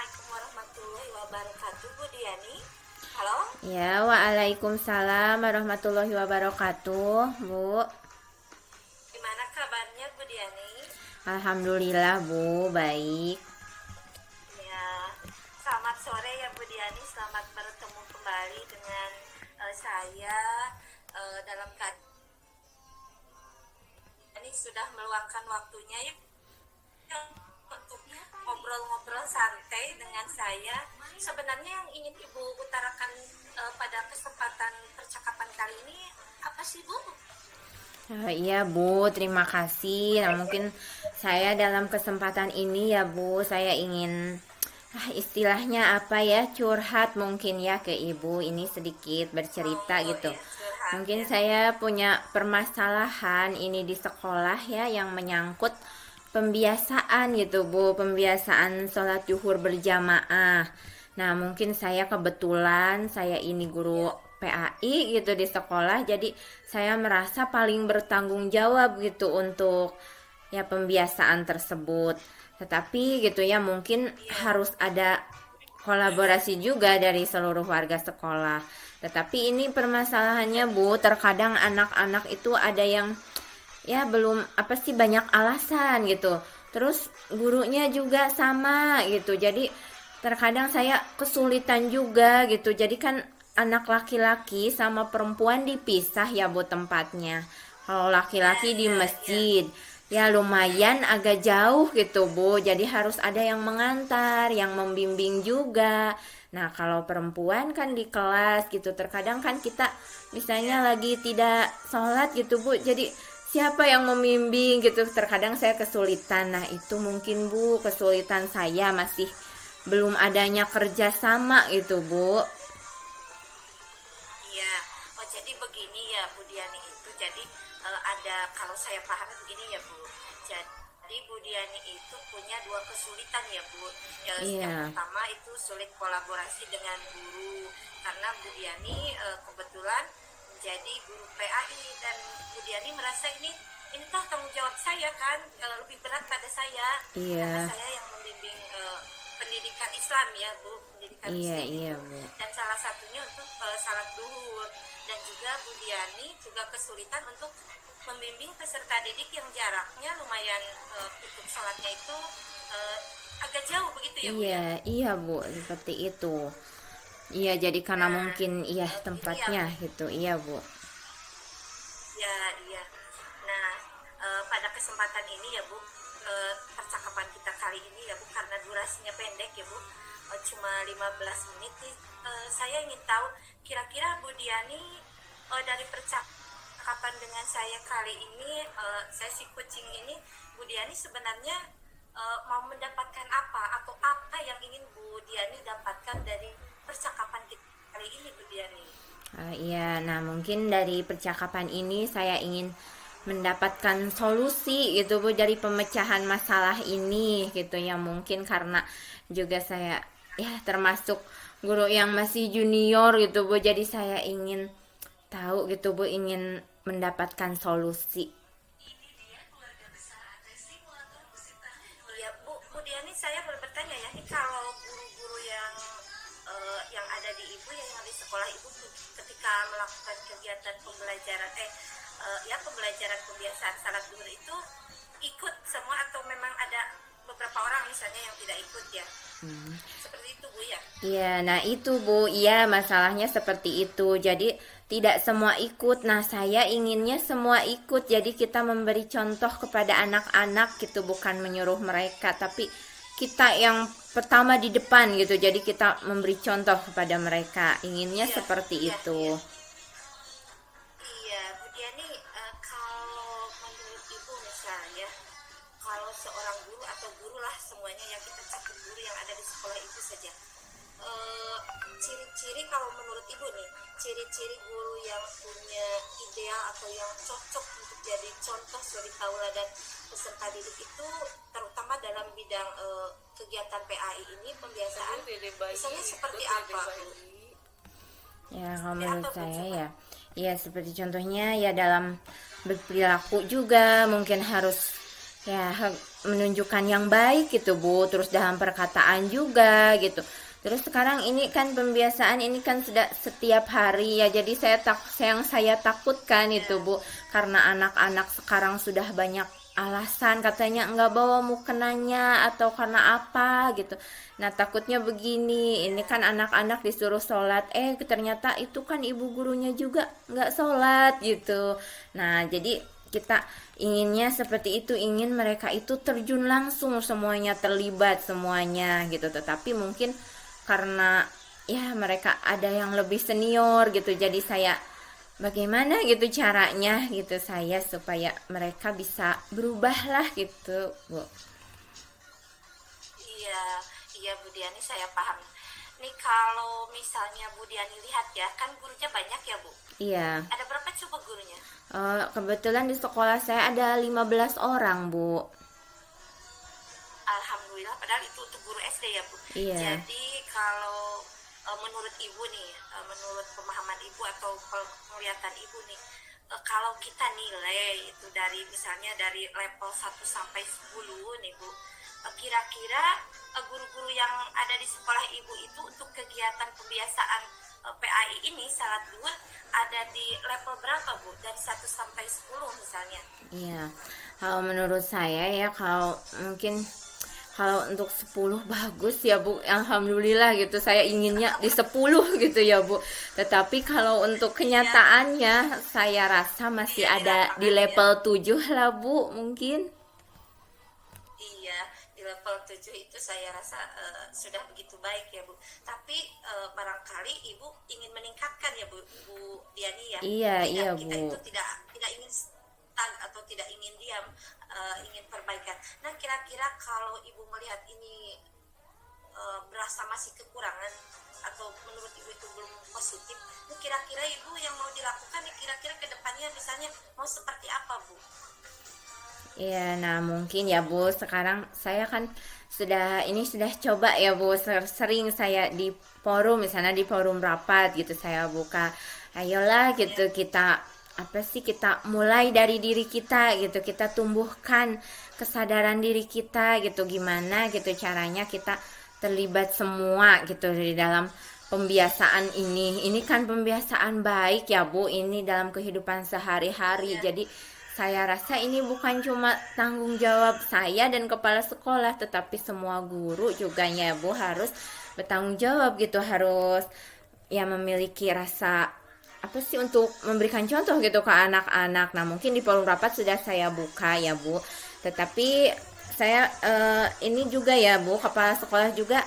Assalamualaikum warahmatullahi wabarakatuh, Bu Diani. Halo, Ya, waalaikumsalam warahmatullahi wabarakatuh, Bu. gimana kabarnya Bu Diani? Alhamdulillah, Bu, baik. Ya, selamat sore ya Bu Diani. Selamat bertemu kembali dengan saya dalam keadaan ini sudah meluangkan waktunya ya untuk ngobrol-ngobrol santai dengan saya. Sebenarnya yang ingin Ibu utarakan pada kesempatan percakapan kali ini apa sih Bu? Iya, Bu, terima kasih. Nah, mungkin saya dalam kesempatan ini ya, Bu, saya ingin istilahnya apa ya, curhat mungkin ya ke Ibu. Ini sedikit bercerita Oh gitu. ya, curhat Mungkin ya. saya punya permasalahan ini di sekolah ya yang menyangkut pembiasaan gitu, Bu, pembiasaan sholat zuhur berjamaah. Nah, mungkin saya kebetulan saya ini guru Ya, PAI gitu di sekolah, jadi saya merasa paling bertanggung jawab gitu untuk ya pembiasaan tersebut. Tetapi gitu ya, mungkin iya, harus ada kolaborasi juga dari seluruh warga sekolah. Tetapi ini permasalahannya, Bu, betul. terkadang anak-anak itu ada yang ya belum apa sih, banyak alasan gitu, terus gurunya juga sama gitu, jadi terkadang saya kesulitan juga gitu. Jadi kan anak laki-laki sama perempuan dipisah ya, Bu, tempatnya. Kalau Ya, laki-laki di ya, ya. masjid ya lumayan agak jauh gitu, Bu, jadi harus ada yang mengantar, yang membimbing juga. Nah, kalau perempuan kan di kelas gitu, terkadang kan kita misalnya Ya, lagi tidak sholat gitu, Bu, jadi siapa yang membimbing gitu, terkadang saya kesulitan. Nah, itu mungkin, Bu, kesulitan saya masih belum adanya kerjasama gitu, Bu. iya. Oh, jadi begini ya Bu Diani itu. Jadi ada kalau saya paham begini ya Bu. Jadi Bu Diani itu punya dua kesulitan ya Bu. Yang Iya, pertama itu sulit kolaborasi dengan guru karena Bu Diani kebetulan menjadi guru PAI dan Bu Diani merasa ini toh tanggung jawab saya kan lebih berat pada saya karena iya, saya yang membimbing pendidikan Islam ya Bu, pendidikan iya, Muslim iya, itu, Bu. dan salah satunya untuk salat duhur, dan juga Bu Diani juga kesulitan untuk membimbing peserta didik yang jaraknya lumayan untuk salatnya itu uh, agak jauh begitu ya Bu Iya, ya. iya, Bu, seperti itu. Iya, jadi karena Nah, mungkin iya begini ya tempatnya Bu. gitu. Iya, Bu. Ya, iya. Nah, pada kesempatan ini ya Bu, percakapan kita kali ini ya Bu, karena durasinya pendek ya Bu, cuma 15 menit nih, saya ingin tahu kira-kira Bu Diani dari percakapan dengan saya kali ini, sesi coaching ini, Bu Diani sebenarnya mau mendapatkan apa atau apa yang ingin Bu Diani dapatkan dari percakapan kita kali ini Bu Diani? Iya, nah mungkin dari percakapan ini saya ingin mendapatkan solusi gitu, Bu, dari pemecahan masalah ini gitu ya. Mungkin karena juga saya ya termasuk guru yang masih junior gitu, Bu. Jadi saya ingin tahu gitu, Bu, ingin mendapatkan solusi. Iya, Bu Diani, saya boleh bertanya ya, nih kalau guru-guru yang ada di Ibu, yang di sekolah Ibu ketika melakukan kegiatan pembelajaran ya pembelajaran pembiasaan salat duhur itu ikut semua atau memang ada beberapa orang misalnya yang tidak ikut ya? Seperti itu Bu ya? Iya, nah itu, Bu. Iya, masalahnya seperti itu. Jadi tidak semua ikut. Nah, saya inginnya semua ikut. Jadi kita memberi contoh kepada anak-anak gitu, bukan menyuruh mereka, tapi kita yang pertama di depan gitu. Jadi kita memberi contoh kepada mereka. Inginnya Iya, seperti iya, itu. iya. Iya, Bu Diani, kalau menurut Ibu misalnya, kalau seorang guru atau guru lah semuanya yang kita cakup guru yang ada di sekolah itu saja, eh, ciri-ciri kalau menurut Ibu nih, ciri-ciri guru yang punya ideal atau yang cocok untuk jadi contoh sebagai tauladan peserta didik itu, terutama dalam bidang kegiatan PAI ini pembiasaan, misalnya seperti apa Bu? Ya, kalau Seperti menurut apa Bu saya coba? ya, ya seperti contohnya ya dalam berperilaku juga mungkin harus ya menunjukkan yang baik gitu Bu, terus dalam perkataan juga gitu. Terus sekarang ini kan pembiasaan ini kan sudah setiap hari ya, jadi yang saya takutkan itu Ya, Bu, karena anak-anak sekarang sudah banyak alasan katanya nggak bawa mukenanya atau karena apa gitu. Nah takutnya begini, ini kan ya, anak-anak disuruh sholat, ternyata itu kan ibu gurunya juga nggak sholat gitu. Nah jadi kita inginnya seperti itu, ingin mereka itu terjun langsung semuanya, terlibat semuanya gitu, tetapi mungkin karena ya mereka ada yang lebih senior gitu, jadi saya bagaimana gitu caranya gitu saya supaya mereka bisa berubah lah gitu Bu. iya, iya Bu Diani, saya paham. Nih kalau misalnya Bu Diani lihat ya, kan gurunya banyak ya Bu. Iya. Ada berapa coba gurunya? Kebetulan di sekolah saya ada 15 orang Bu. Alhamdulillah, padahal itu untuk guru SD ya Bu. Iya. Jadi kalau menurut Ibu nih, menurut pemahaman Ibu atau penglihatan Ibu nih, kalau kita nilai itu dari misalnya dari level 1 sampai 10 nih Bu, kira-kira guru-guru yang ada di sekolah Ibu itu untuk kegiatan pembiasaan PAI ini salat dua ada di level berapa Bu? Dari 1 sampai 10 misalnya. Iya, kalau menurut saya ya, kalau mungkin kalau untuk 10 bagus ya Bu, alhamdulillah gitu. Saya inginnya di 10 gitu ya Bu. Tetapi kalau untuk Iya, kenyataannya saya rasa masih iya di ada di lapangan ya. level 7 lah Bu, mungkin. Iya, di level 7 itu saya rasa sudah begitu baik ya Bu. Tapi barangkali Ibu ingin meningkatkan ya Bu, Bu Diani ya. Iya, Tidak, iya kita Bu. itu tidak ingin stand atau tidak ingin diam, ingin perbaikan. Nah, kira-kira kalau Ibu melihat ini berasa masih kekurangan atau menurut Ibu itu belum positif, nah, kira-kira Ibu yang mau dilakukan kira-kira ke depannya misalnya mau seperti apa Bu? Iya, nah mungkin ya Bu, sekarang saya kan sudah coba ya Bu, sering saya di forum, misalnya di forum rapat gitu saya buka, ayolah Ya, gitu kita apa sih, kita mulai dari diri kita gitu, kita tumbuhkan kesadaran diri kita gitu, gimana gitu caranya kita terlibat semua gitu di dalam pembiasaan ini kan pembiasaan baik ya Bu, ini dalam kehidupan sehari-hari. iya, Jadi saya rasa ini bukan cuma tanggung jawab saya dan kepala sekolah, tetapi semua guru juga ya Bu harus bertanggung jawab gitu, harus ya memiliki rasa apa sih untuk memberikan contoh gitu ke anak-anak. Nah mungkin di forum rapat sudah saya buka ya Bu, tetapi saya ini juga ya Bu, kepala sekolah juga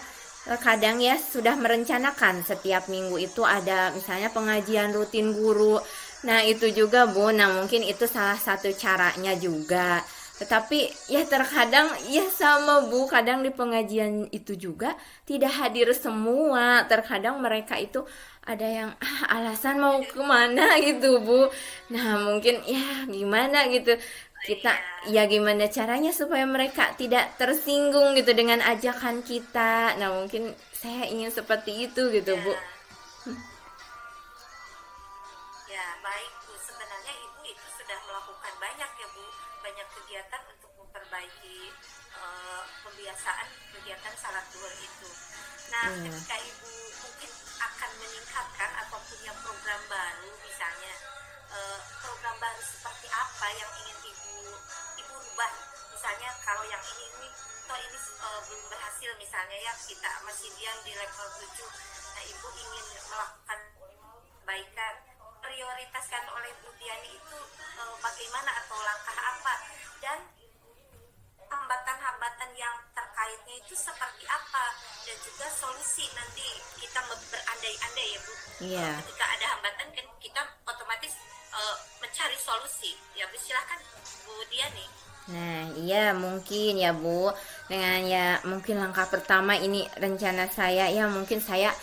kadang ya sudah merencanakan setiap minggu itu ada misalnya pengajian rutin guru. Nah itu juga Bu, nah mungkin itu salah satu caranya juga. Tetapi ya terkadang ya sama Bu, kadang di pengajian itu juga tidak hadir semua. Terkadang mereka itu ada yang alasan mau kemana gitu Bu. Nah mungkin ya gimana gitu. Kita iya, ya gimana caranya supaya mereka tidak tersinggung gitu dengan ajakan kita. Nah mungkin saya ingin seperti itu gitu iya. Bu. Ya, baik Bu. Sebenarnya Ibu itu sudah melakukan banyak ya Bu, banyak kegiatan untuk memperbaiki pembiasaan kegiatan salat duha itu. Nah, Iya. ketika Ibu mungkin akan meningkatkan atau punya program baru misalnya, program baru seperti apa yang ingin Ibu rubah? Misalnya kalau yang ini toh ini belum berhasil misalnya ya kita masih diam di level 7. Nah, Ibu ingin melakukan perbaikan, prioritaskan oleh Bu Diani itu bagaimana atau langkah apa, dan hambatan-hambatan yang terkaitnya itu seperti apa, dan juga solusi nanti kita berandai-andai ya Bu. Iya. Ketika ada hambatan kan kita otomatis mencari solusi ya Bu. Silahkan Bu Diani. Nah, iya mungkin ya Bu. Dengan ya mungkin langkah pertama ini rencana saya ya mungkin saya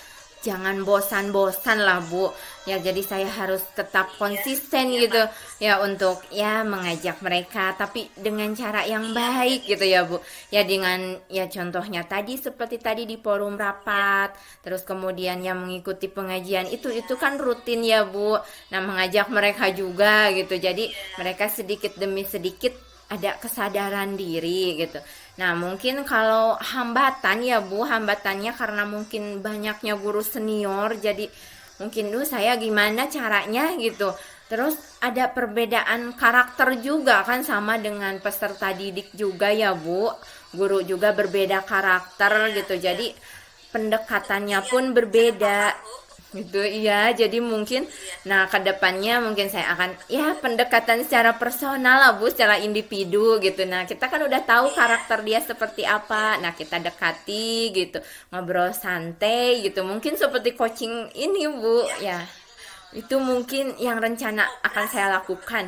jangan bosan-bosan lah Bu. Ya jadi saya harus tetap Iya, konsisten iya gitu bagus. ya untuk ya mengajak mereka tapi dengan cara yang Iya iya baik gitu ya Bu. Ya dengan ya contohnya tadi seperti tadi di forum iya rapat, terus kemudian yang mengikuti pengajian itu iya kan rutin ya Bu. Nah, mengajak mereka juga gitu. Jadi iya mereka sedikit demi sedikit ada kesadaran diri gitu. Nah, mungkin kalau hambatan ya Bu, hambatannya karena mungkin banyaknya guru senior, jadi mungkin dulu saya gimana caranya gitu. Terus ada perbedaan karakter juga kan sama dengan peserta didik juga ya Bu. Guru juga berbeda karakter Iya, gitu. iya. Jadi pendekatannya Iya, pun saya berbeda paham, Bu. gitu. Iya, jadi mungkin Iya, nah kedepannya mungkin saya akan ya pendekatan secara personal lah Bu, secara individu gitu. Nah, kita kan udah tahu iya, karakter dia seperti iya, apa. Nah, kita dekati gitu, ngobrol santai gitu, mungkin seperti coaching ini Bu iya. ya. Itu mungkin yang rencana akan Ngobras. saya lakukan.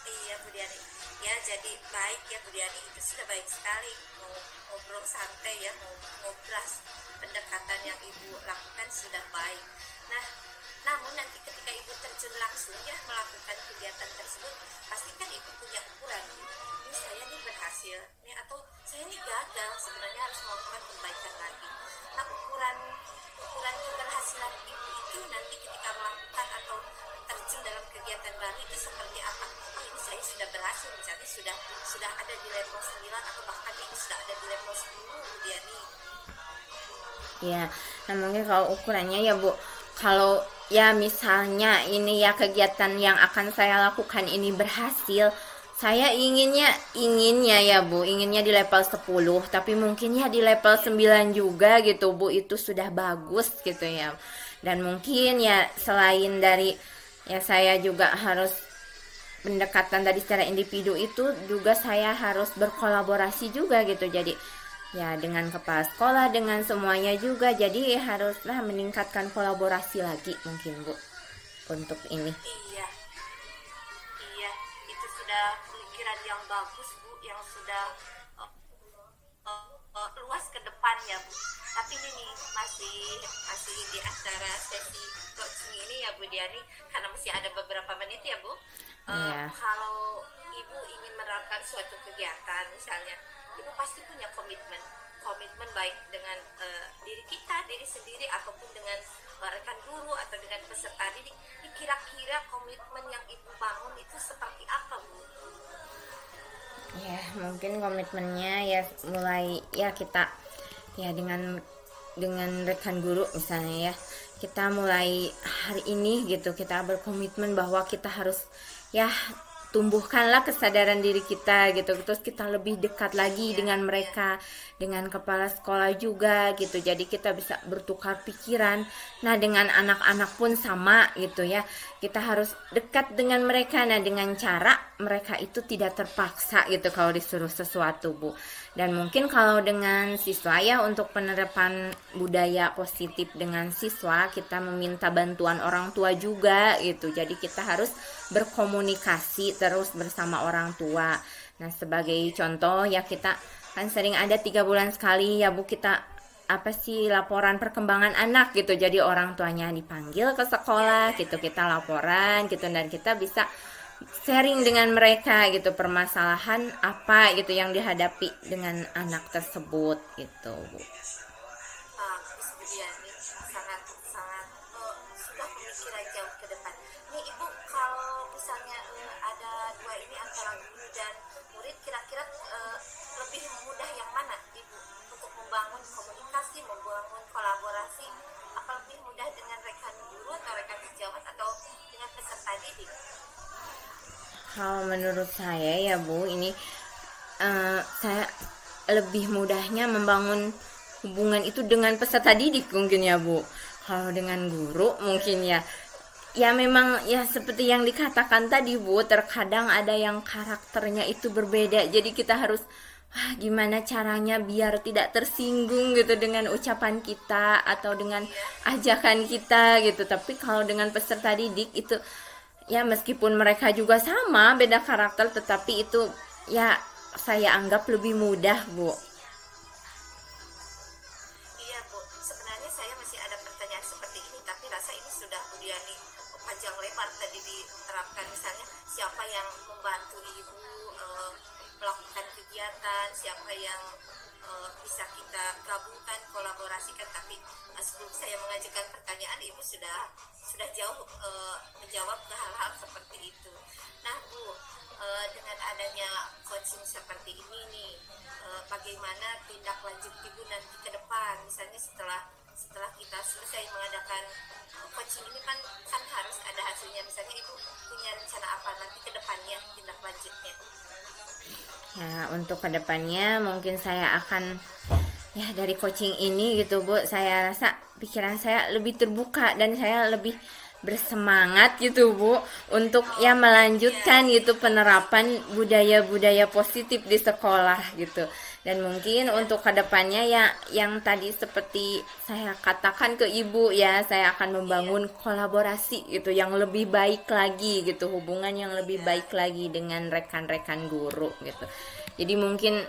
Iya, Bu Diani. Ya, jadi baik ya Bu Diani, itu sudah baik sekali. Mau ngobrol santai ya, mau ngobras. Pendekatan yang Ibu lakukan sudah baik. Nah, namun nanti ketika Ibu terjun langsung ya melakukan kegiatan tersebut, pasti kan Ibu punya ukuran. Ini saya nih berhasil, nih atau saya nih gagal. Sebenarnya harus melakukan perbaikan lagi. Nah, ukuran ukuran keberhasilan Ibu itu nanti ketika melakukan atau terjun dalam kegiatan baru itu seperti apa? Oh, ini saya sudah berhasil, misalnya sudah ada di level 9 atau bahkan ini sudah ada di level 10 Bu Diani. Ya, nah mungkin kalau ukurannya ya Bu, kalau ya misalnya ini ya kegiatan yang akan saya lakukan ini berhasil, saya inginnya ya Bu, inginnya di level 10, tapi mungkin ya di level 9 juga gitu Bu, itu sudah bagus gitu ya. Dan mungkin ya selain dari ya saya juga harus pendekatan tadi secara individu itu juga saya harus berkolaborasi juga gitu. Jadi ya dengan kepala sekolah dengan semuanya juga, jadi haruslah meningkatkan kolaborasi lagi mungkin Bu untuk ini. Iya, iya, itu sudah pemikiran yang bagus Bu, yang sudah uh, luas ke depan ya Bu. Tapi ini nih masih masih di acara sesi coaching ini ya Bu Diani, karena masih ada beberapa menit ya Bu. Iya. Kalau Ibu ingin menerapkan suatu kegiatan misalnya, Ibu pasti punya komitmen, komitmen baik dengan diri kita, diri sendiri ataupun dengan rekan guru atau dengan peserta didik. Ini kira-kira komitmen yang Ibu bangun itu seperti apa Bu? Ya, mungkin komitmennya ya mulai ya kita ya dengan rekan guru misalnya ya. Kita mulai hari ini gitu kita berkomitmen bahwa kita harus ya tumbuhkanlah kesadaran diri kita gitu, terus kita lebih dekat lagi Iya, dengan iya, mereka, dengan kepala sekolah juga gitu, jadi kita bisa bertukar pikiran. Nah, dengan anak-anak pun sama gitu ya, kita harus dekat dengan mereka, nah dengan cara mereka itu tidak terpaksa gitu kalau disuruh sesuatu Bu. Dan mungkin kalau dengan siswa ya, untuk penerapan budaya positif dengan siswa, kita meminta bantuan orang tua juga gitu. Jadi kita harus berkomunikasi terus bersama orang tua. Nah, sebagai contoh ya, kita kan sering ada 3 bulan sekali ya Bu, kita apa sih laporan perkembangan anak gitu. Jadi orang tuanya dipanggil ke iya, sekolah iya, gitu, iya. kita laporan gitu, dan kita bisa sharing dengan mereka gitu, permasalahan apa gitu yang dihadapi dengan anak tersebut gitu Bu. Bagus Bu Diani, sangat sangat sudah pemikiran jauh ke depan. Nih Ibu, kalau misalnya ada dua ini antara guru dan murid, kira-kira lebih mudah yang mana Ibu untuk membangun komunikasi, membangun kolaborasi? Apa lebih mudah dengan rekan guru atau rekan sejawat atau dengan peserta didik? Kalau menurut saya ya Bu, ini saya lebih mudahnya membangun hubungan itu dengan peserta didik mungkin ya Bu. Kalau dengan guru mungkin ya memang ya seperti yang dikatakan tadi Bu, terkadang ada yang karakternya itu berbeda. Jadi kita harus gimana caranya biar tidak tersinggung gitu dengan ucapan kita atau dengan Iya, ajakan kita gitu. Tapi kalau dengan peserta didik itu ya meskipun mereka juga sama beda karakter, tetapi itu ya saya anggap lebih mudah Bu. iya Bu. Sebenarnya saya masih ada pertanyaan seperti ini, tapi rasa ini sudah Bu Diani panjang lebar tadi diterapkan. Misalnya siapa yang membantu Ibu melakukan kegiatan, siapa yang bisa bisa kita gabungkan, kolaborasikan. Tapi sebelum saya mengajukan pertanyaan, Ibu sudah jauh menjawab ke hal-hal seperti itu. Nah Bu, dengan adanya coaching seperti ini nih, bagaimana tindak lanjut Ibu nanti ke depan, misalnya setelah kita selesai mengadakan coaching ini kan harus ada hasilnya. Misalnya Ibu punya rencana apa nanti ke depannya, tindak lanjutnya? Nah, untuk kedepannya mungkin saya akan ya dari coaching ini gitu Bu, saya rasa pikiran saya lebih terbuka dan saya lebih bersemangat gitu Bu untuk ya melanjutkan gitu penerapan budaya-budaya positif di sekolah gitu. Dan mungkin untuk kedepannya ya yang tadi seperti saya katakan ke Ibu ya, saya akan membangun kolaborasi gitu yang lebih baik lagi gitu, hubungan yang lebih baik lagi dengan rekan-rekan guru gitu. Jadi mungkin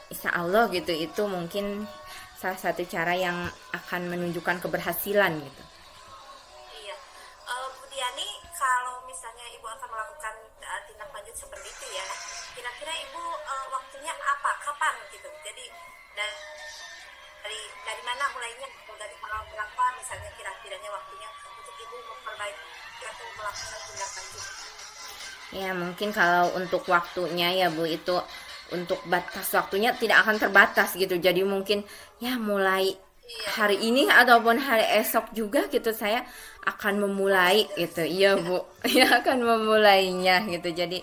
insya Allah gitu itu mungkin salah satu cara yang akan menunjukkan keberhasilan gitu. Iya. Bu Diani, kalau misalnya Ibu akan melakukan tindak lanjut seperti itu ya, kira-kira Ibu waktunya apa, kapan gitu? Jadi dari mana mulainya? Atau dari tanggal berapa misalnya kira-kiranya waktunya untuk Ibu memperbaiki atau melakukan tindak lanjut? Ya mungkin kalau untuk waktunya ya Bu itu untuk batas waktunya tidak akan terbatas gitu. Jadi mungkin ya mulai Iya. hari ini ataupun hari esok juga gitu saya akan memulai gitu. Iya Bu, ya akan memulainya gitu. Jadi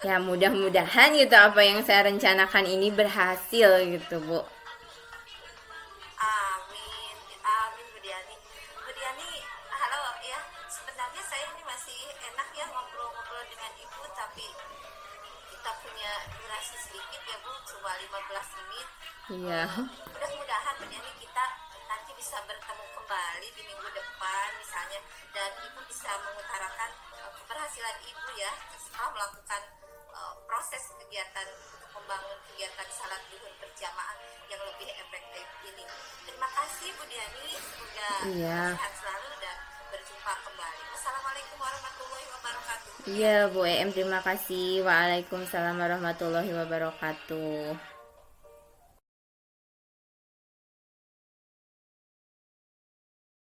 ya mudah-mudahan gitu apa yang saya rencanakan ini berhasil gitu Bu. Amin, amin Bu Diani. Bu Diani, halo ya. Sebenarnya saya ini masih enak ya ngobrol-ngobrol dengan Ibu, tapi kita punya durasi sedikit ya Bu, cuma 15 menit. Iya. Mudah-mudahan Bu Diani kita nanti bisa bertemu kembali di minggu depan misalnya, dan Ibu bisa mengutarakan keberhasilan Ibu ya setelah melakukan proses kegiatan untuk membangun kegiatan salat zuhur berjamaah yang lebih efektif ini. Terima kasih Bu Diani, semoga Iya. sehat selalu dan berjumpa kembali. Wassalamualaikum warahmatullahi wabarakatuh. Iya Bu EM, terima kasih. Waalaikumsalam warahmatullahi wabarakatuh.